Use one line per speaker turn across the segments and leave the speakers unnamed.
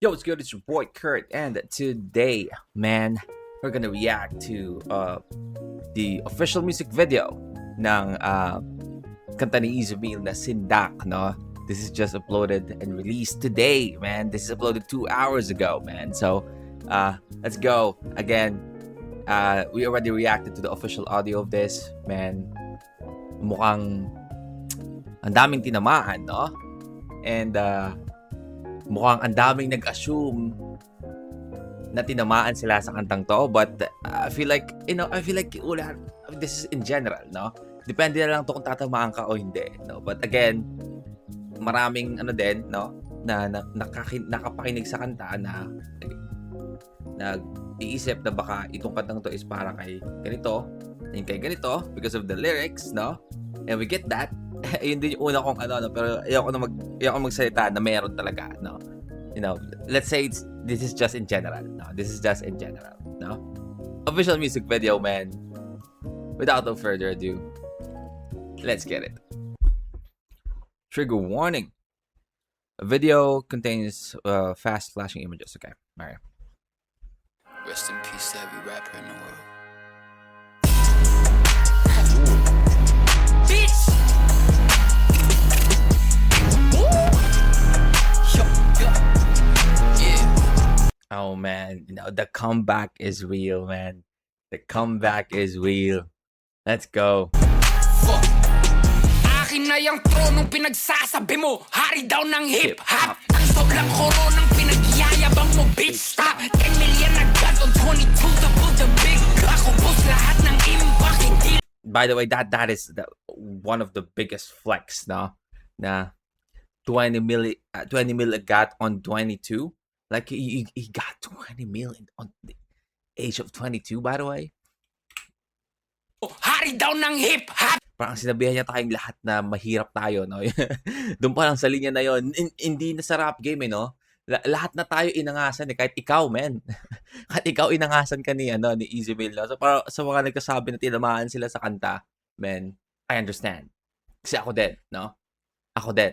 Yo, what's good? It's your boy Kurt, and today, man, we're gonna react to the official music video ng kanta ni Izumil na Sindak, no? This is just uploaded and released today, man. This is uploaded 2 hours ago, man. So, let's go. Again, we already reacted to the official audio of this, man. Mukhang ang daming tinamaan, no? And, mukhang ang daming nag-assume na tinamaan sila sa kantang to, but I feel like this is in general, no? Depende na lang to kung tatamaan ka o hindi, no? But again, maraming no, na nakapakinig sa kanta na nag-iisip na baka itong kantang to is para kay ganito, and kay ganito because of the lyrics, no? And we get that. Yun din yung una kong pero ayoko magsalita na meron talaga, no? You know, let's say this is just in general, no? This is just in general, no? Official music video, man. Without no further ado, let's get it. Trigger warning. A video contains fast flashing images. Okay, alright.
Rest in peace to every rapper in the world. Bitch!
Oh man, the comeback is real, man. The comeback is real. Let's go.
Fuck. Akin na yung tronong pinagsasabi mo, hari daw ng hip-hop. Ang sobrang koronang pinagyayabang mo, bitch, stop. 10 million agad on 22 to build a big clock. Ubus lahat ng impact, hindi.
By the way, that is one of the biggest flex, no? Na 20 mil agad on 22. Like, he got 20 million on the age of 22, by the way.
Hari daw ng hip-hop.
Parang sinabihan niya tayong lahat na mahirap tayo, no? Doon pa lang sa linya na yon, hindi na sa rap game, no? Lahat na tayo inangasan, kahit ikaw, man. Kahit ikaw inangasan ka ni Izumil, no? So, para sa mga nagkasabi na tinamaan sila sa kanta, man, I understand. Kasi ako din, no? Ako din.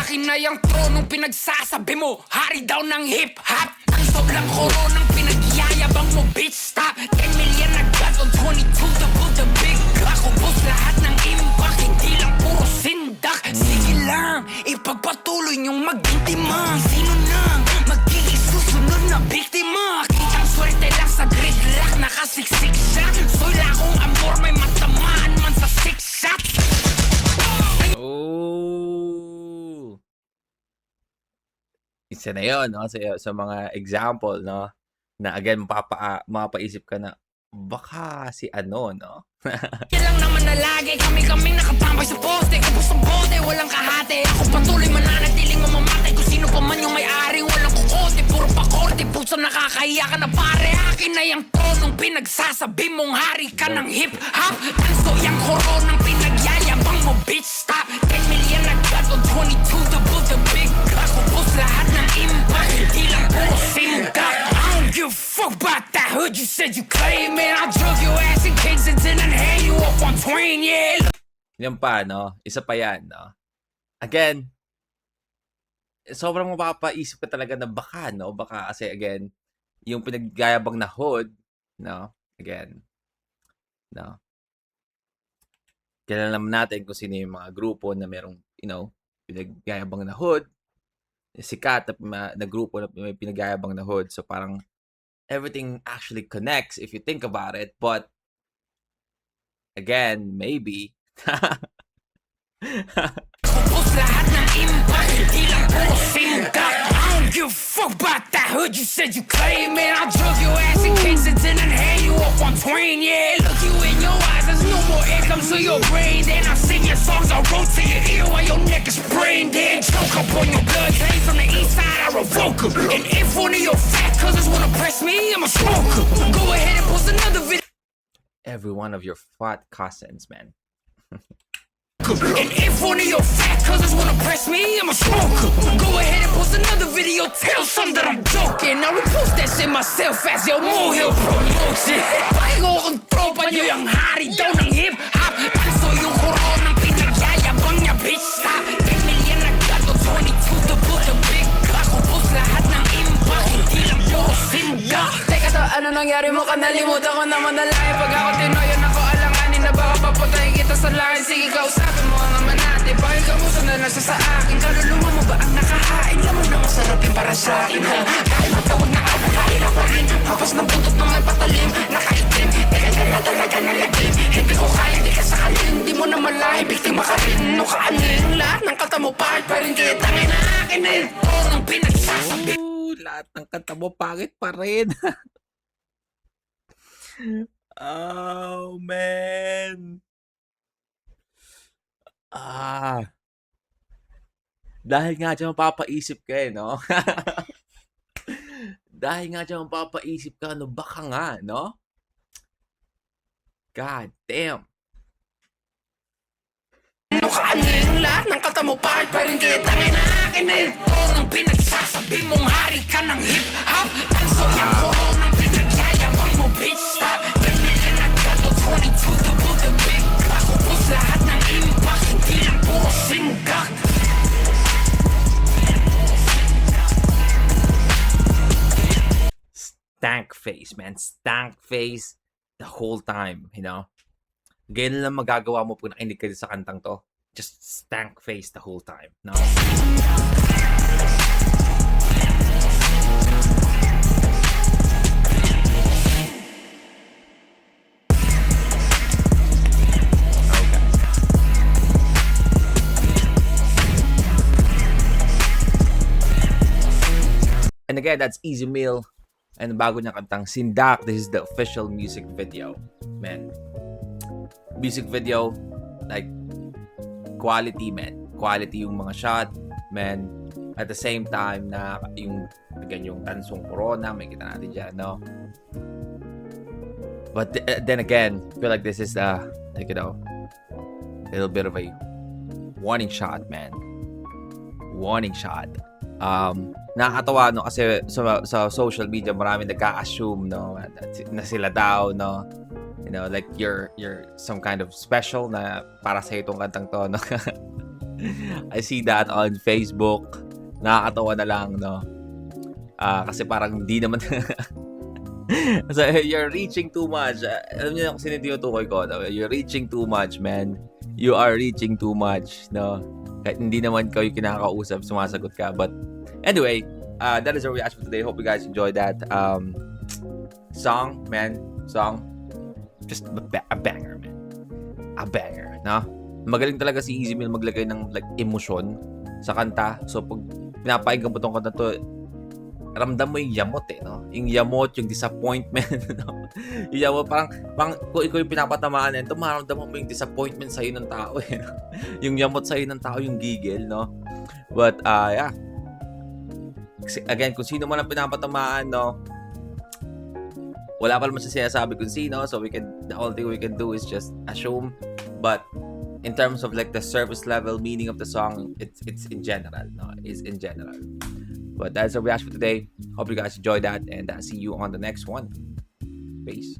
Akin na yung tronong pinagsasabi mo, hari daw ng hip-hop. Ang sobrang koronang pinagyayabang mo, bitch, stop. 10 million agad on 22 to build a big clock. Ubus lahat ng impact, hindi lang puro sindak. Sige lang, ipagpatuloy niyong magintimang. Sino nang magiging susunod na biktima? Kitang swerte lang sa gridlock, nakasiksik siya. Soy lakong amor, may matamaan man sa 6 shots.
Isa na yun, no? Sa mga example, no? Na again, mapapaisip ka na, baka si no?
Yan lang naman na lagi, kami-kaming nakatambay sa poste. Kapos ng bote, walang kahate. Ako patuloy mananatiling mamamatay. Kung sino pa man yung may-ari, walang kukote. Puro pakorte, puso nakakahiya ka na pare. Akin na yung tonong pinagsasabi mong hari ka ng hip-hop. Tanso yung koronang pinagyayabang mo, bitch, stop. 10 million agad on 22 to build a big clock. Ubus lahat ng impact, hindi lang puro sindak. I don't give a fuck about that hood you said you claim it. I drug your ass in Kensington and hang you up on Twain, yeah.
Yan pa, no? Isa pa yan, no? Again, sobrang mapapaisip ka talaga na baka, no? Baka kasi, again, yung pinaggayabang na hood, no? Again, no? Kailan naman natin kung sino yung mga grupo na merong, pinaggayabang na hood, sikat na grupo na may pinaggayabang na hood. So parang everything actually connects if you think about it. But again, maybe.
Lahat ng impact, hindi lang puro sindak. I don't give a fuck about that hood you said you claim it. I drug your ass in Kensington and hang you up on Twain, yeah. Look you in your eyes, there's no more income to your brain. Then I sing your songs, I roll to your ear while your neck is brain dead. Choke up on your blood, came from the east side, I revoke em. And if one of your fat cousins wanna press me, I'm a smoker. Go ahead and post another video.
Every one of your fat cousins, man.
And if one of your fat cousins wanna press me, I'm a smoker. Go ahead and post another video, tell some that I'm joking. I repost that shit myself as your Mohill promotion. Pahingo kong tropa nyo yung hari daw ng hip-hop. Tanso yung koronang pinagyayabang niya, bitch, stop. 10 million agad o 22 to book nangyari mo ka nalimutan ko naman na lahi. Pag ako tinoyan ako alanganin na baka paputahin kita sa langit. Sige kausapin mo ang ama natin. Bakit kamusta na lang siya sa akin? Kaluluwa mo ba ang nakahain? Laman na masarap yung para sa akin ha. Dahil matawag na kabalain ako rin. Hapas ng buntot ng may patalim. Nakaitim, teka na talaga na lagim. Hindi ko kaya, di ka sakalin. Di mo na malahi, biktima ka rin. No kaanin, lahat ng kata mo pahit pa rin. Kaya tangin na akin eh. Ito ng pinagsasabi.
Lahat ng kanta mo pangit pa rin. Oh, man. Dahil nga dyan mapapaisip ka eh, no? Dahil nga dyan mapapaisip ka, ano, baka nga, no? God damn.
Ano kaanin, lahat ng kata mo pahit pa rin. Kaya tangin na akin eh. Ito ng pinagsasabi mong hari ka ng hip-hop. Ang sobrang kuro ng pinagyayabang mo, bitch, stop. Pinili na gato, 22 to do the big clock. Ubus lahat ng impact, hindi lang puro singgak.
Stank face, man. Stank face the whole time, you know? Ganyan lang magagawa mo pag nakinig ka sa kantang to. Just stank face the whole time, no? And again, that's Easy Meal. And bago niya kantang Sindak, this is the official music video. Man. Music video, like, quality, man. Quality yung mga shot, man. At the same time na yung, again, yung tansong corona, may kita natin dyan, no? But then again, I feel like this is, like, you know, a little bit of a warning shot, man. Warning shot. Nakakatawa, no, kasi sa social media marami nagka-assume, no, na sila daw, no, you know, like you're some kind of special na para sa itong kantang to, no. I see that on Facebook. Nakakatawa na lang, no, kasi parang hindi naman so, you're reaching too much. Alam niyo kung sino tinutukoy ko, no? You're reaching too much, man. You are reaching too much, no. Kahit hindi naman kayo kinakausap, sumasagot ka. But anyway, that is our reaction for today. Hope you guys enjoyed that song, man. Song. Just a banger, man. A banger, no? Magaling talaga si Easy Meal maglagay ng like emosyon sa kanta. So pag pinapakinggan mo tong kanta to, ramdam mo yung yamot eh, no? Yung yamot, yung disappointment, no? Yung yamot, parang kung ikaw yung pinapatamaan nito, maramdaman mo yung disappointment sa'yo ng tao eh, no? Yung yamot sa'yo ng tao, yung gigil, no? But, yeah. Again, kung sino man ang pinapatamaan, no? Wala pa naman siya sinasabi kung sino, so the only thing we can do is just assume. But, in terms of like the service level meaning of the song, it's in general, no? It's in general. But that's our reaction for today. Hope you guys enjoyed that, and see you on the next one. Peace.